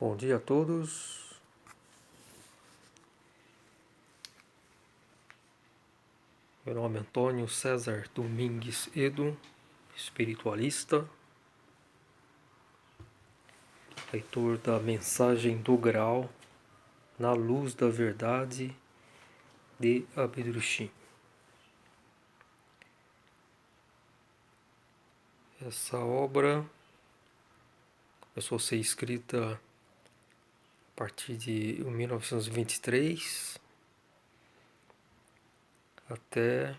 Bom dia a todos. Meu nome é Antônio César Domingues Edo, espiritualista, leitor da Mensagem do Graal na Luz da Verdade de Abedrushim. Essa obra começou a ser escrita a partir de 1923 até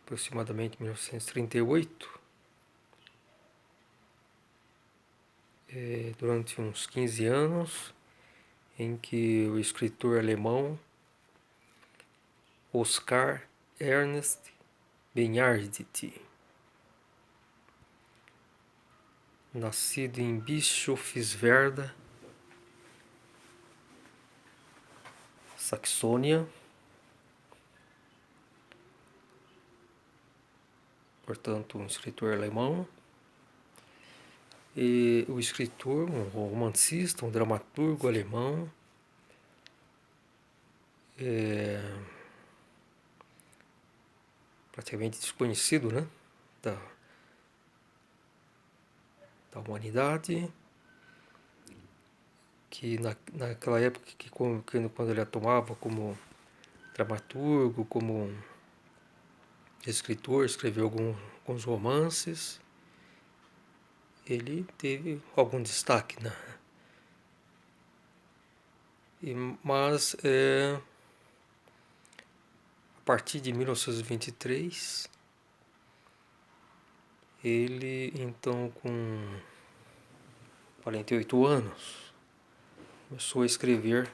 aproximadamente 1938. Durante uns 15 anos, em que o escritor alemão Oskar Ernst Benhardt, nascido em Bischofswerda, Saxônia, portanto um escritor alemão, e o escritor, um romancista, um dramaturgo alemão, praticamente desconhecido, né, da humanidade, que naquela época, quando ele atuava como dramaturgo, como escritor, escreveu alguns romances, ele teve algum destaque, né? Mas a partir de 1923, ele então com 48 anos começou a escrever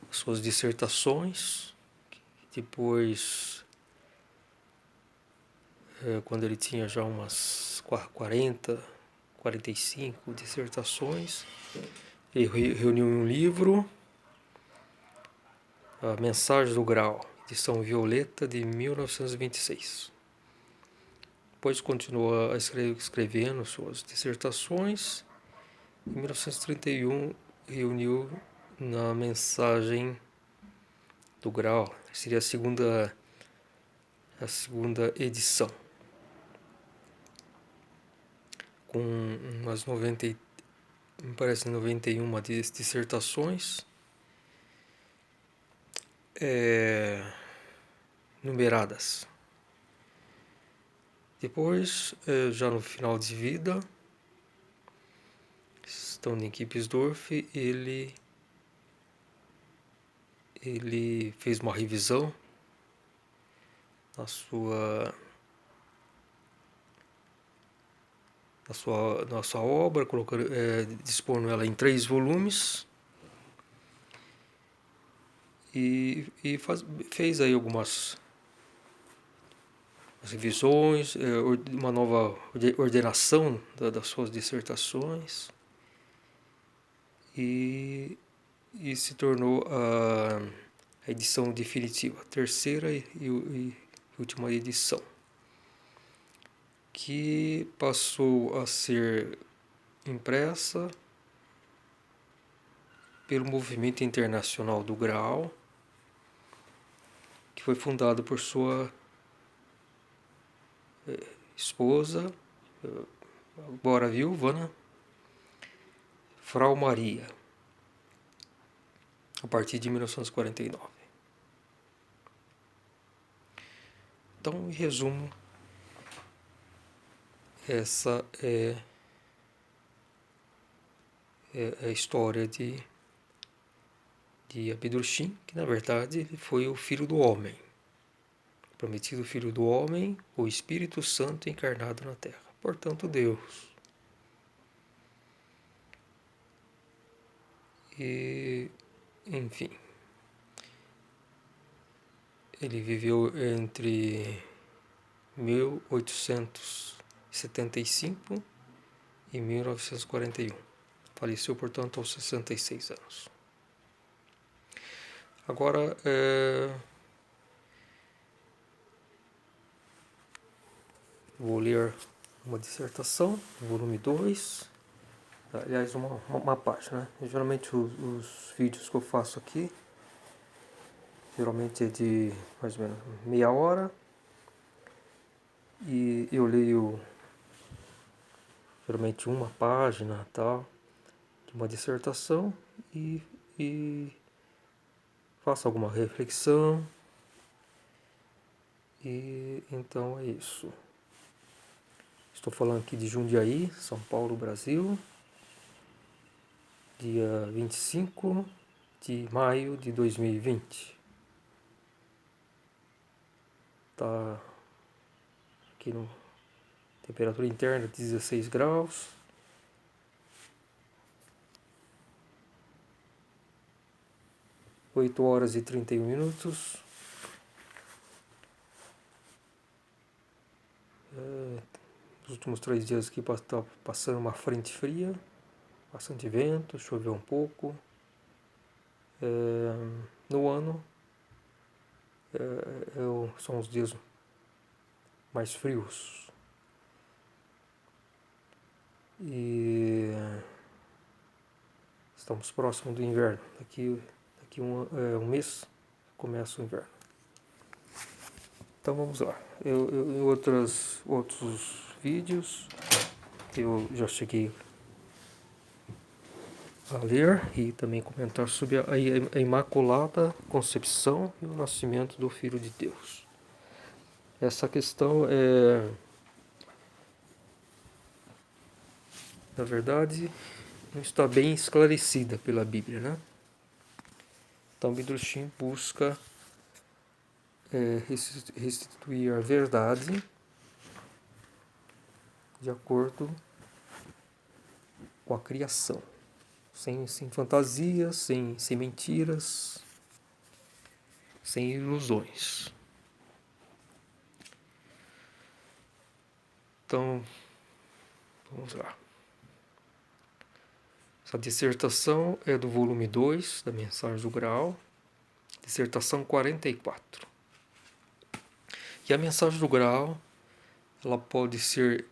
suas dissertações. Depois, quando ele tinha já umas 45 dissertações, ele reuniu em um livro, A Mensagem do Graal, edição Violeta, de 1926. Depois continuou escrevendo suas dissertações. Em 1931, reuniu na Mensagem do Graal, seria a segunda edição, com umas 91 dissertações numeradas. Depois, já no final de vida, estando em Kipsdorf, ele fez uma revisão na sua obra, dispondo ela em 3 volumes, e fez aí algumas revisões, uma nova ordenação das suas dissertações, e se tornou a edição definitiva, a terceira e última edição, que passou a ser impressa pelo Movimento Internacional do Graal, que foi fundado por sua esposa, agora viúva, né? Frau Maria, a partir de 1949. Então, em resumo, essa é a história de Abedrushim, que na verdade foi o Filho do Homem, prometido Filho do Homem, o Espírito Santo encarnado na Terra, portanto Deus. E, enfim, ele viveu entre 1875 e 1941. Faleceu, portanto, aos 66 anos. Agora, vou ler uma dissertação, volume 2. Aliás, uma página, né? Geralmente os vídeos que eu faço aqui, geralmente é de mais ou menos meia hora. E eu leio geralmente uma página tal, de uma dissertação e faço alguma reflexão. E então é isso. Estou falando aqui de Jundiaí, São Paulo, Brasil, dia 25 de maio de 2020. Tá aqui no temperatura interna 16 graus. Oito horas e 31 minutos. Nos últimos 3 dias aqui está passando uma frente fria, bastante vento, choveu um pouco. No ano são os dias mais frios. E estamos próximos do inverno. Daqui um mês começa o inverno. Então vamos lá. Em outros vídeos eu já cheguei a ler e também comentar sobre a Imaculada Concepção e o nascimento do Filho de Deus. Essa questão na verdade, não está bem esclarecida pela Bíblia, né? Então, Widurshin busca restituir a verdade de acordo com a criação, sem fantasias, sem mentiras, sem ilusões. Então, vamos lá. Essa dissertação é do volume 2 da Mensagem do Graal, dissertação 44. E a Mensagem do Graal, ela pode ser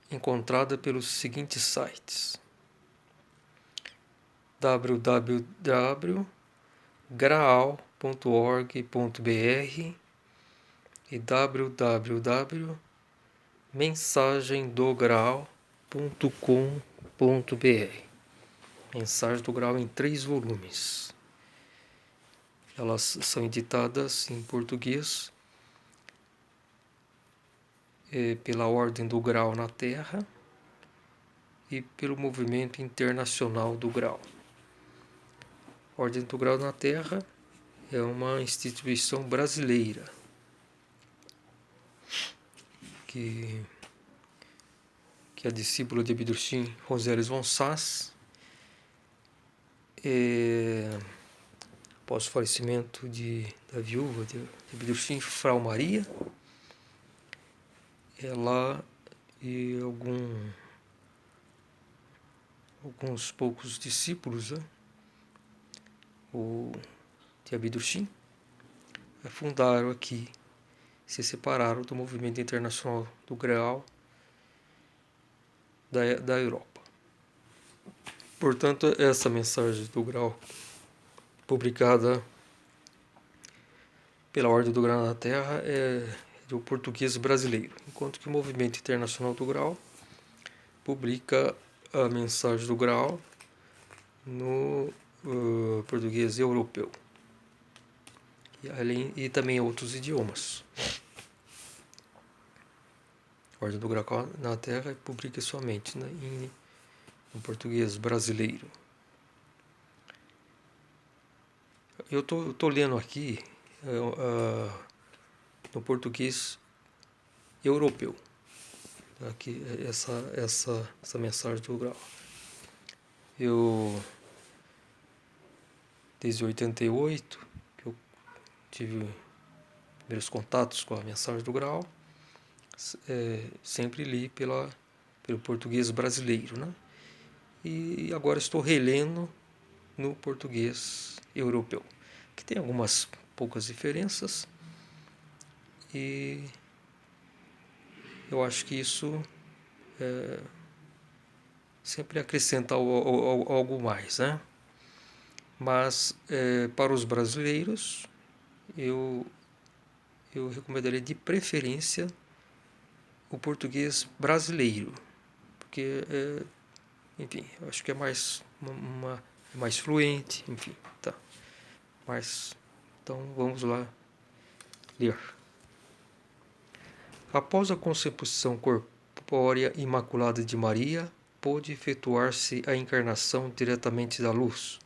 encontrada pelos seguintes sites: www.graal.org.br e www.mensagemdograal.com.br. Mensagem do Graal em 3 volumes. Elas são editadas em português pela Ordem do Graal na Terra e pelo Movimento Internacional do Graal. A Ordem do Graal na Terra é uma instituição brasileira que a discípula de Widurshin, Roselius von Sass, após o falecimento da viúva de Widurshin, Frau Maria, ela e alguns poucos discípulos, né, de Widurshin, fundaram aqui, se separaram do movimento internacional do Graal da Europa. Portanto, essa mensagem do Graal, publicada pela Ordem do Graal na Terra, é do português brasileiro, enquanto que o Movimento Internacional do Graal publica a mensagem do Graal no português europeu e também outros idiomas. A Ordem do Graal na Terra publica somente no português brasileiro. Eu estou lendo aqui no português europeu, aqui essa mensagem do Graal. Desde 88 que eu tive primeiros contatos com a mensagem do Graal, sempre li pelo português brasileiro, né? E agora estou relendo no português europeu, que tem algumas poucas diferenças e eu acho que isso sempre acrescenta algo mais, né? Mas para os brasileiros, eu, eu recomendaria de preferência o português brasileiro, porque, enfim, eu acho que é mais, é mais fluente, enfim, tá. Mas, então vamos lá ler. Após a concepção corpórea imaculada de Maria, pôde efetuar-se a encarnação diretamente da luz,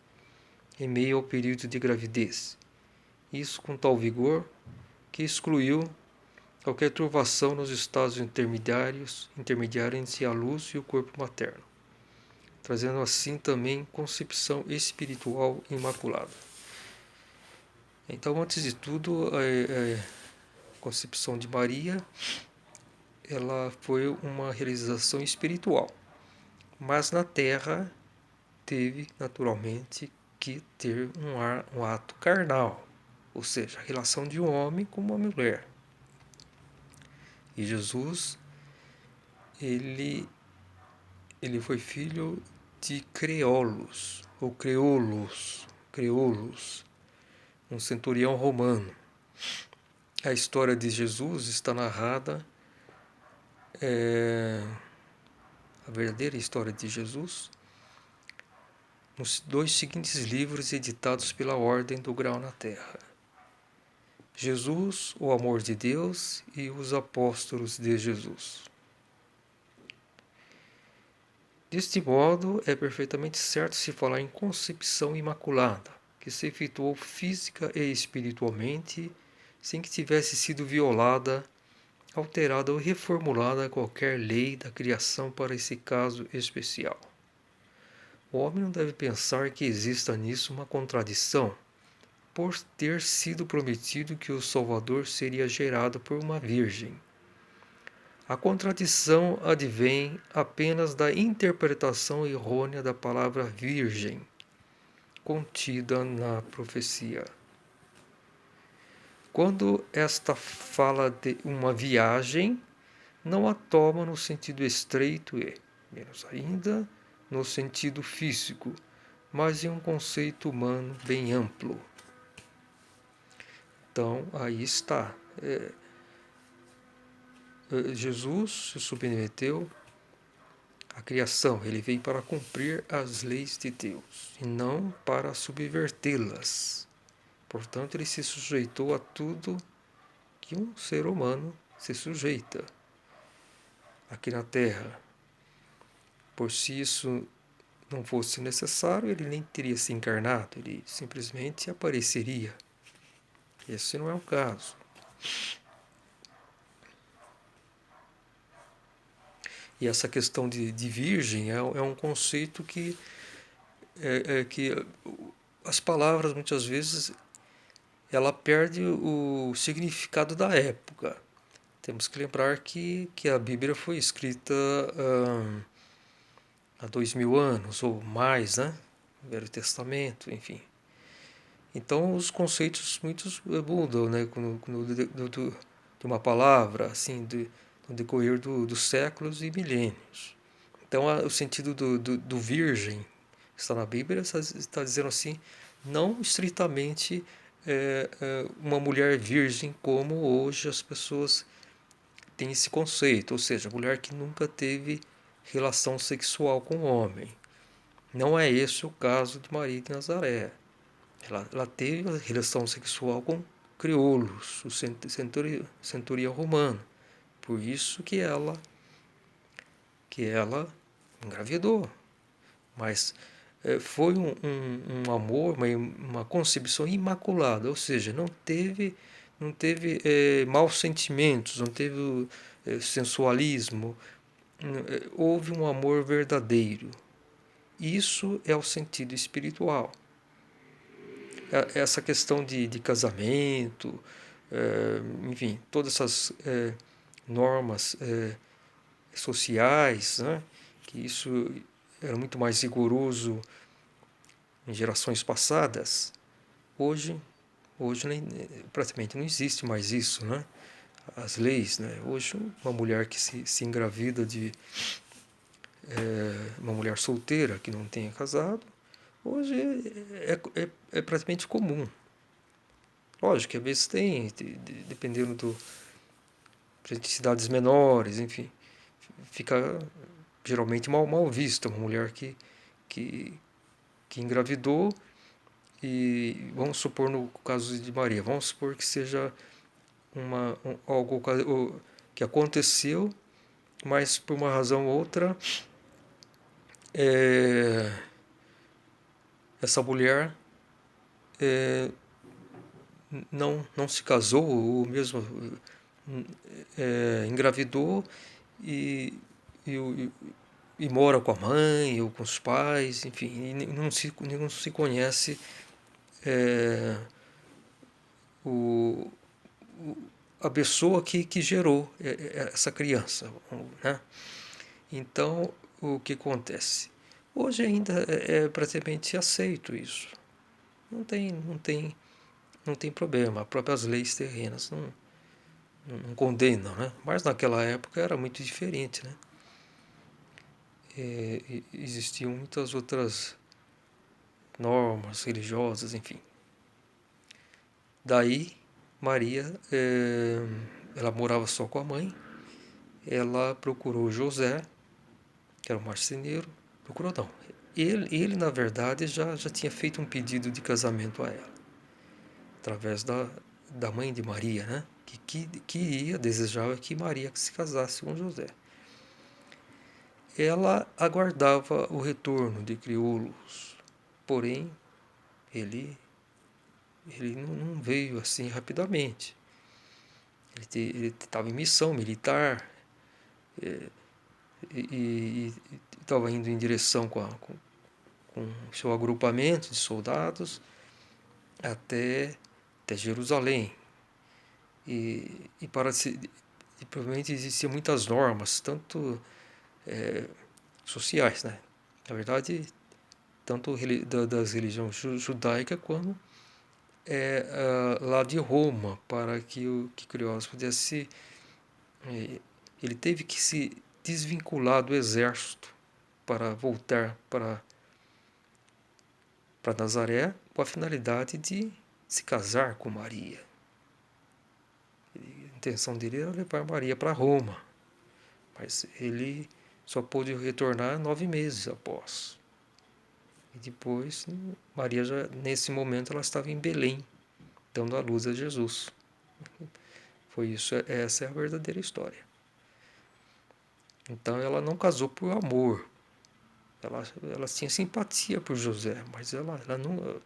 em meio ao período de gravidez. Isso com tal vigor que excluiu qualquer turvação nos estados intermediários entre a luz e o corpo materno, trazendo assim também concepção espiritual imaculada. Então, antes de tudo, a concepção de Maria, ela foi uma realização espiritual, mas na Terra teve naturalmente que ter um ato carnal, ou seja, a relação de um homem com uma mulher. E Jesus, ele foi filho de Creolos, ou Creolos, um centurião romano. A história de Jesus está narrada, a verdadeira história de Jesus, nos 2 seguintes livros editados pela Ordem do Grau na Terra: Jesus, o Amor de Deus e os Apóstolos de Jesus. Deste modo, é perfeitamente certo se falar em concepção imaculada, que se efetuou física e espiritualmente, sem que tivesse sido violada, alterada ou reformulada qualquer lei da criação para esse caso especial. O homem não deve pensar que exista nisso uma contradição, por ter sido prometido que o Salvador seria gerado por uma virgem. A contradição advém apenas da interpretação errônea da palavra virgem, contida na profecia. Quando esta fala de uma viagem, não a toma no sentido estreito e, menos ainda, no sentido físico, mas em um conceito humano bem amplo. Então, aí está. Jesus se submeteu à criação, ele veio para cumprir as leis de Deus e não para subvertê-las. Portanto, ele se sujeitou a tudo que um ser humano se sujeita aqui na Terra. Por se isso não fosse necessário, ele nem teria se encarnado, ele simplesmente apareceria. Esse não é o caso. E essa questão de virgem é um conceito que as palavras muitas vezes ela perde o significado da época. Temos que lembrar que a Bíblia foi escrita há 2000 anos ou mais, né? O Velho Testamento, enfim. Então os conceitos muitos mudam, né? De uma palavra, assim, no decorrer dos séculos e milênios. Então o sentido do virgem que está na Bíblia está dizendo assim, não estritamente uma mulher virgem como hoje as pessoas têm esse conceito, ou seja, mulher que nunca teve relação sexual com homem. Não é esse o caso de Maria de Nazaré. Ela teve relação sexual com crioulos, o centurião romano. Por isso que ela engravidou. Mas foi um amor, uma concepção imaculada, ou seja, não teve maus sentimentos, não teve sensualismo, houve um amor verdadeiro. Isso é o sentido espiritual. Essa questão de casamento, enfim, todas essas normas sociais, né, que isso era muito mais rigoroso em gerações passadas, hoje praticamente não existe mais isso, né? as leis, né? Hoje, uma mulher que se engravida uma mulher solteira que não tenha casado, hoje é praticamente comum. Lógico que às vezes tem, dependendo de cidades menores, enfim, fica geralmente mal vista uma mulher que, que engravidou e vamos supor no caso de Maria, vamos supor que seja algo que aconteceu, mas por uma razão ou outra é, essa mulher não se casou ou mesmo engravidou e, e, e mora com a mãe ou com os pais, enfim, e não se conhece é, o, a pessoa que gerou essa criança, né? Então, o que acontece? Hoje ainda é praticamente aceito isso. Não tem problema. As próprias leis terrenas não condenam, né? Mas naquela época era muito diferente, né? Existiam muitas outras normas religiosas, enfim. Daí, Maria, ela morava só com a mãe, ela procurou José, que era um marceneiro, procurou não. Ele na verdade, já tinha feito um pedido de casamento a ela, através da mãe de Maria, né? Desejava que Maria se casasse com José. Ela aguardava o retorno de crioulos, porém ele, ele não veio assim rapidamente. Ele estava em missão militar e estava indo em direção com seu agrupamento de soldados até Jerusalém. E provavelmente existiam muitas normas, tanto sociais, né? Na verdade, tanto das religiões judaica como lá de Roma, para que o que Cleópatra pudesse. Ele teve que se desvincular do exército para voltar para Nazaré com a finalidade de se casar com Maria. A intenção dele era levar Maria para Roma, mas ele só pôde retornar 9 meses após. E depois, Maria já nesse momento ela estava em Belém, dando a luz a Jesus. Foi isso, essa é a verdadeira história. Então ela não casou por amor. Ela tinha simpatia por José, mas ela não.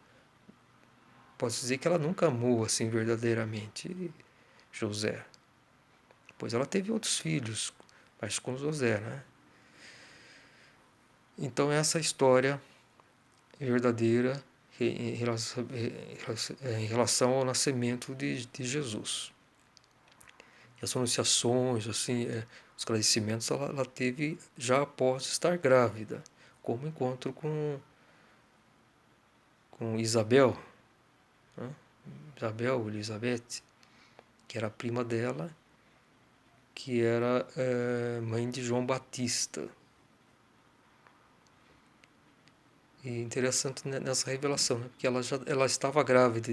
Posso dizer que ela nunca amou assim verdadeiramente José. Pois ela teve outros filhos, mas com José, né? Então essa história verdadeira em relação ao nascimento de Jesus. E as anunciações, assim, os esclarecimentos, ela teve já após estar grávida, como encontro com Isabel, né? Isabel, Elizabeth, que era a prima dela, que era mãe de João Batista. E interessante nessa revelação, né? Porque ela estava grávida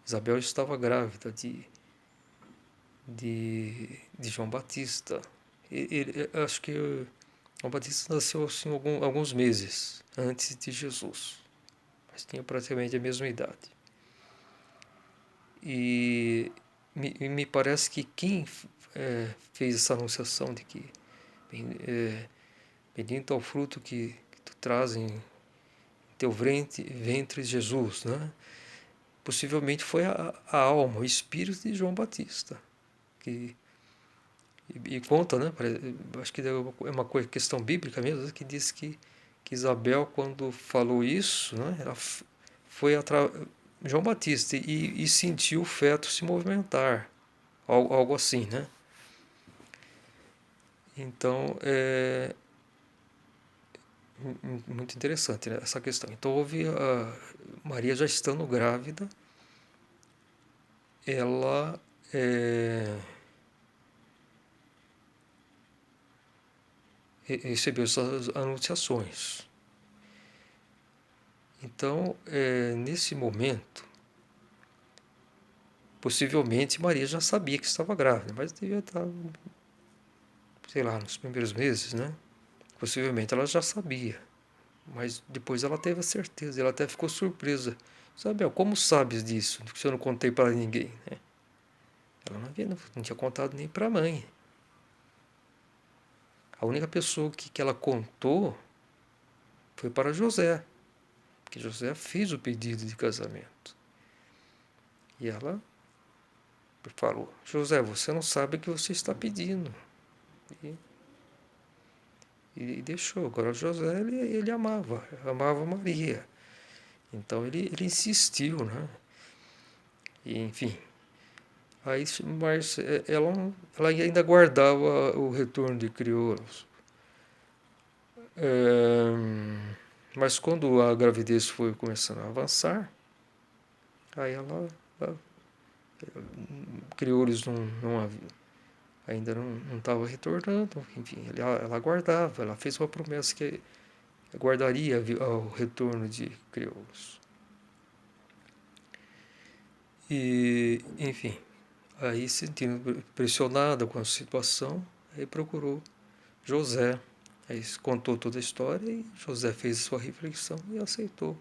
Isabel estava grávida de João Batista. Acho que João Batista nasceu assim, alguns meses antes de Jesus, mas tinha praticamente a mesma idade. E me parece que quem fez essa anunciação de que bendito é o fruto que tu traz em teu ventre Jesus, né? Possivelmente foi a alma, o espírito de João Batista, que e conta, né? Acho que é uma questão bíblica mesmo, que diz que Isabel, quando falou isso, né? Ela foi atrás João Batista e sentiu o feto se movimentar, algo assim, né? Então é muito interessante, né, essa questão. Então houve a Maria já estando grávida, ela recebeu essas anunciações. Então, nesse momento, possivelmente Maria já sabia que estava grávida, mas devia estar, sei lá, nos primeiros meses, né? Possivelmente ela já sabia, mas depois ela teve a certeza, ela até ficou surpresa. Isabel, como sabes disso? Que eu não contei para ninguém, né? Ela não tinha contado nem para a mãe. A única pessoa que ela contou foi para José, porque José fez o pedido de casamento. E ela falou: José, você não sabe o que você está pedindo. E, e deixou. Agora José, ele amava Maria. Então ele insistiu, né? E, enfim. Aí, mas ela ainda guardava o retorno de crioulos. Mas quando a gravidez foi começando a avançar, aí ela crioulos ainda não estava retornando, enfim, ela aguardava, ela fez uma promessa que aguardaria o retorno de crioulos. E, enfim, aí sentindo pressionada com a situação, aí procurou José. Aí contou toda a história e José fez sua reflexão e aceitou.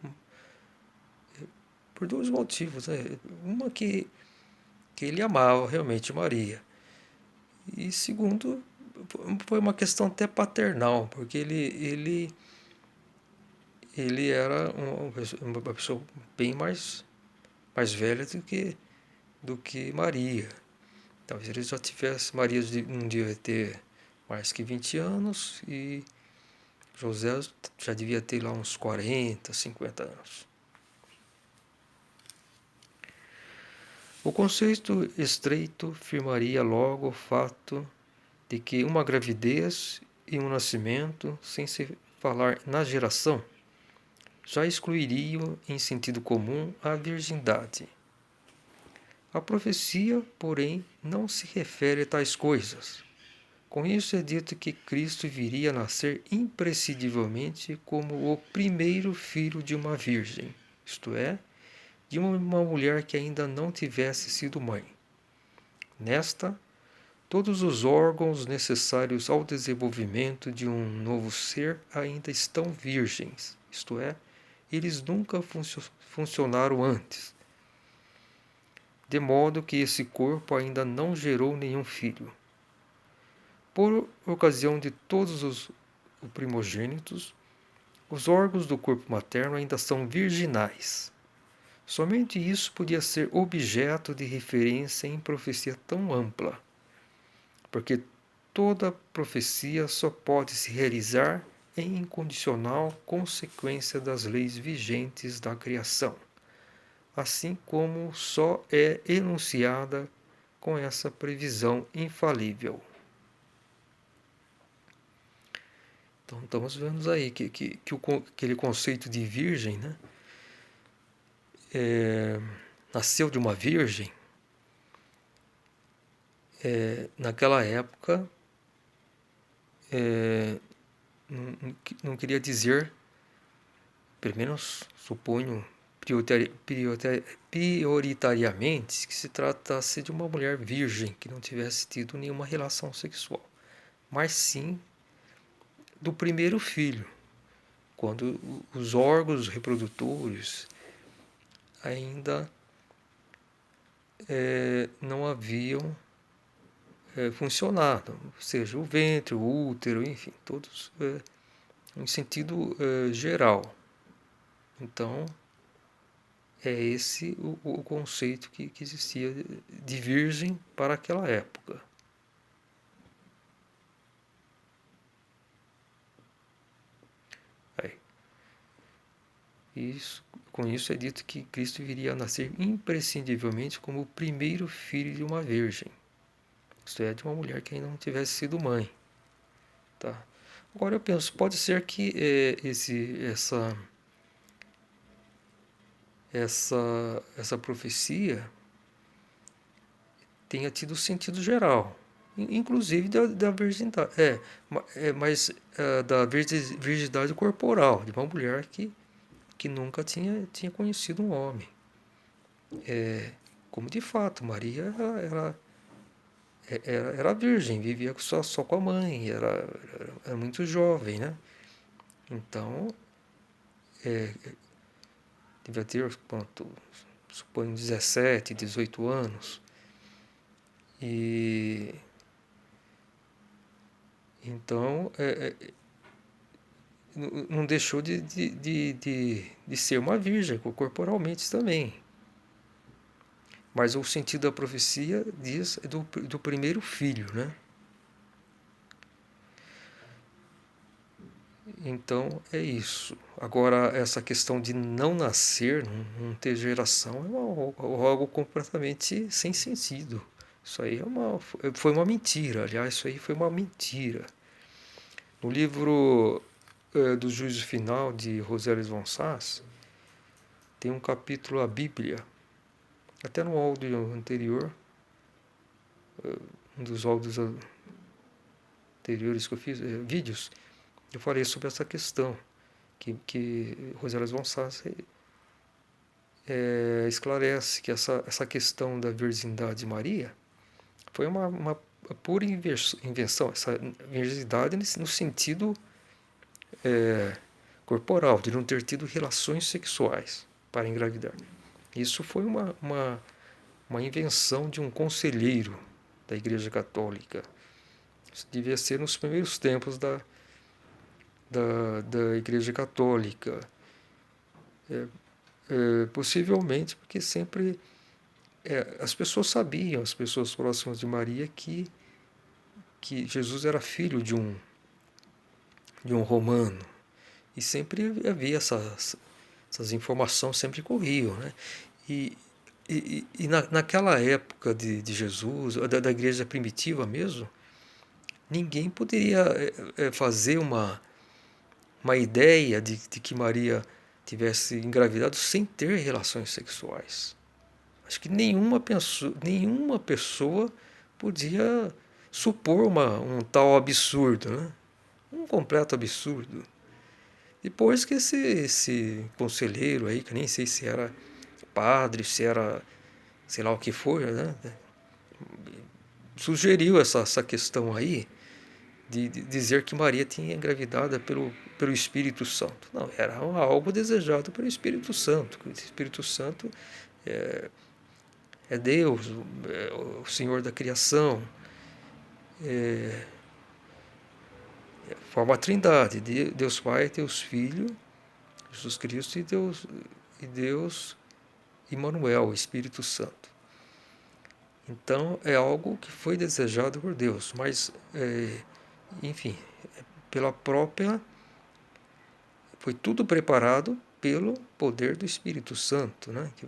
Por dois motivos, né? Uma que ele amava realmente Maria. E segundo, foi uma questão até paternal, porque ele era uma pessoa bem mais velha do que Maria. Talvez ele já tivesse, Maria não devia ter mais que 20 anos e José já devia ter lá uns 40, 50 anos. O conceito estreito firmaria logo o fato de que uma gravidez e um nascimento, sem se falar na geração, já excluiriam em sentido comum a virgindade. A profecia, porém, não se refere a tais coisas. Com isso é dito que Cristo viria a nascer imprescindivelmente como o primeiro filho de uma virgem, isto é, de uma mulher que ainda não tivesse sido mãe. Nesta, todos os órgãos necessários ao desenvolvimento de um novo ser ainda estão virgens, isto é, eles nunca funcionaram antes, de modo que esse corpo ainda não gerou nenhum filho. Por ocasião de todos os primogênitos, os órgãos do corpo materno ainda são virginais. Somente isso podia ser objeto de referência em profecia tão ampla, porque toda profecia só pode se realizar em incondicional consequência das leis vigentes da criação, assim como só é enunciada com essa previsão infalível. Então estamos vendo aí que aquele conceito de virgem, né, nasceu de uma virgem, naquela época não queria dizer, pelo menos suponho, prioritariamente, que se tratasse de uma mulher virgem que não tivesse tido nenhuma relação sexual, mas sim do primeiro filho, quando os órgãos reprodutores ainda não haviam funcionado, seja o ventre, o útero, enfim, todos em sentido geral. Então, é esse o conceito que existia de virgem para aquela época. Aí, com isso é dito que Cristo viria a nascer imprescindivelmente como o primeiro filho de uma virgem, isto é, de uma mulher que ainda não tivesse sido mãe. Tá? Agora eu penso, pode ser que essa profecia tenha tido sentido geral. inclusive da virgindade. Mas da virgindade corporal, de uma mulher que nunca tinha conhecido um homem. Como de fato, Maria era virgem, vivia só com a mãe, era muito jovem, né? Então, devia ter quanto? Suponho 17, 18 anos. E então não deixou de ser uma virgem corporalmente também. Mas o sentido da profecia diz do primeiro filho, né? Então é isso. Agora, essa questão de não nascer, não ter geração, algo completamente sem sentido. Isso aí foi uma mentira. Aliás, isso aí foi uma mentira. No livro do Juízo Final, de Rosélis von Sass, tem um capítulo, a Bíblia. Até no áudio anterior, um dos áudios anteriores que eu fiz, vídeos, eu falei sobre essa questão, que Rosélis von Sass esclarece que essa questão da virgindade de Maria foi uma pura invenção, essa virgindade no sentido corporal, de não ter tido relações sexuais para engravidar. Isso foi uma invenção de um conselheiro da Igreja Católica. Isso devia ser nos primeiros tempos da Igreja Católica. Possivelmente porque sempre as pessoas sabiam, as pessoas próximas de Maria, que Jesus era filho de um romano. E sempre havia essas informações, sempre corriam, né? E naquela época de Jesus, da igreja primitiva mesmo, ninguém poderia fazer uma ideia de que Maria tivesse engravidado sem ter relações sexuais. Acho que nenhuma pessoa podia supor um tal absurdo, né? Um completo absurdo. Depois que esse conselheiro aí, que nem sei se era padre, se era sei lá o que for, né? Sugeriu essa questão aí de dizer que Maria tinha engravidado pelo Espírito Santo. Não, era algo desejado pelo Espírito Santo. O Espírito Santo é Deus, o Senhor da criação. Forma a trindade, Deus Pai, Deus Filho, Jesus Cristo e Deus Emmanuel, o Espírito Santo. Então é algo que foi desejado por Deus, mas enfim, pela própria, foi tudo preparado pelo poder do Espírito Santo, né? Que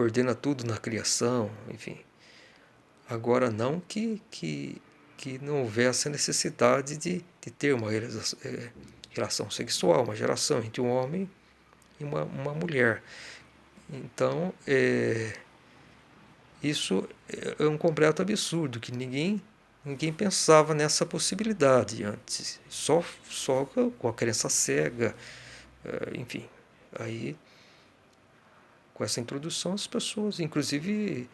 ordena tudo na criação, enfim. Agora não que não houvesse a necessidade de ter uma relação sexual, uma geração entre um homem e uma mulher. Então, isso é um completo absurdo, que ninguém pensava nessa possibilidade antes. Só com a crença cega, enfim. Aí, com essa introdução, as pessoas, inclusive,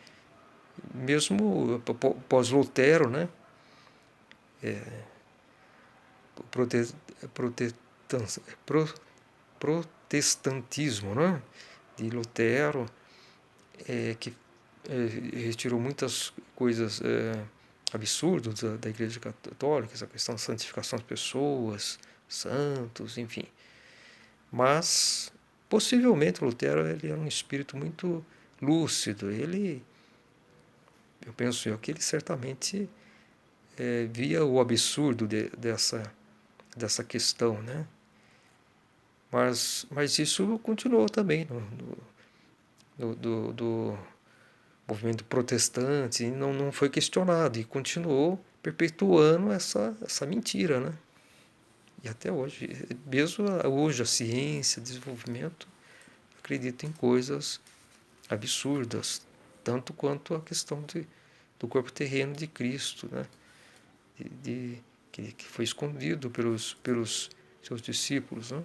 mesmo pós-Lutero, né? Protestantismo, né? De Lutero, que retirou muitas coisas absurdas da Igreja Católica, essa questão da santificação das pessoas, santos, enfim. Mas, possivelmente, Lutero ele era um espírito muito lúcido. Eu penso que ele certamente via o absurdo dessa questão, né? Mas isso continuou também do movimento protestante, não foi questionado e continuou perpetuando essa mentira, né? E até hoje, mesmo hoje a ciência, o desenvolvimento, acredita em coisas absurdas, tanto quanto a questão do corpo terreno de Cristo, né? que foi escondido pelos seus discípulos, né?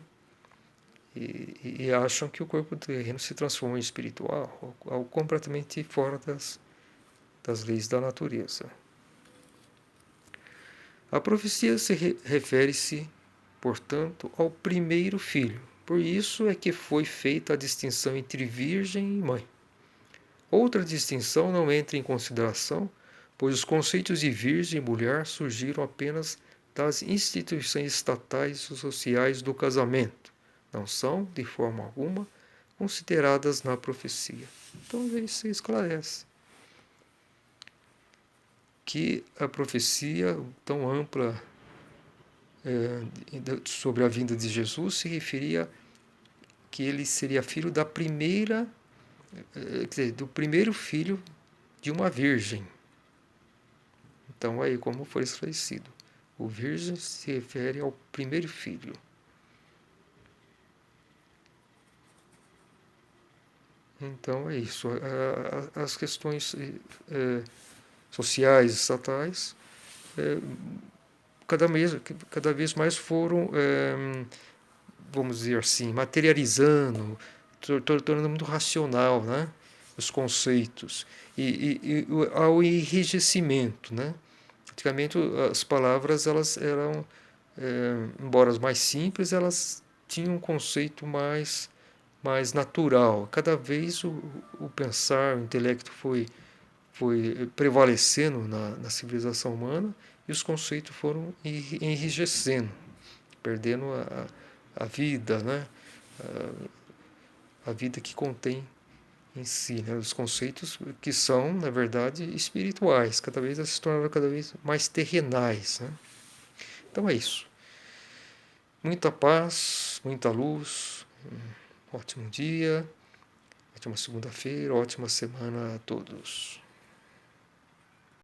E acham que o corpo terreno se transforma em espiritual, algo completamente fora das leis da natureza. A profecia refere-se, portanto, ao primeiro filho. Por isso é que foi feita a distinção entre virgem e mãe. Outra distinção não entra em consideração, pois os conceitos de virgem e mulher surgiram apenas das instituições estatais e sociais do casamento. Não são, de forma alguma, consideradas na profecia. Então, isso esclarece que a profecia tão ampla sobre a vinda de Jesus se referia que ele seria filho da primeira, quer dizer, do primeiro filho de uma virgem. Então, aí como foi esclarecido, o virgem se refere ao primeiro filho. Então é isso. As questões sociais, estatais, cada vez mais foram, vamos dizer assim, materializando, tornando muito racional, né, os conceitos. E ao enrijecimento, né? Antigamente as palavras elas eram, embora as mais simples, elas tinham um conceito mais natural. Cada vez o pensar, o intelecto foi prevalecendo na civilização humana e os conceitos foram enrijecendo, perdendo a vida, né? A vida que contém em si, né? Os conceitos que são, na verdade, espirituais, cada vez eles se tornaram cada vez mais terrenais, né? Então é isso. Muita paz, muita luz, um ótimo dia, ótima segunda-feira, ótima semana a todos.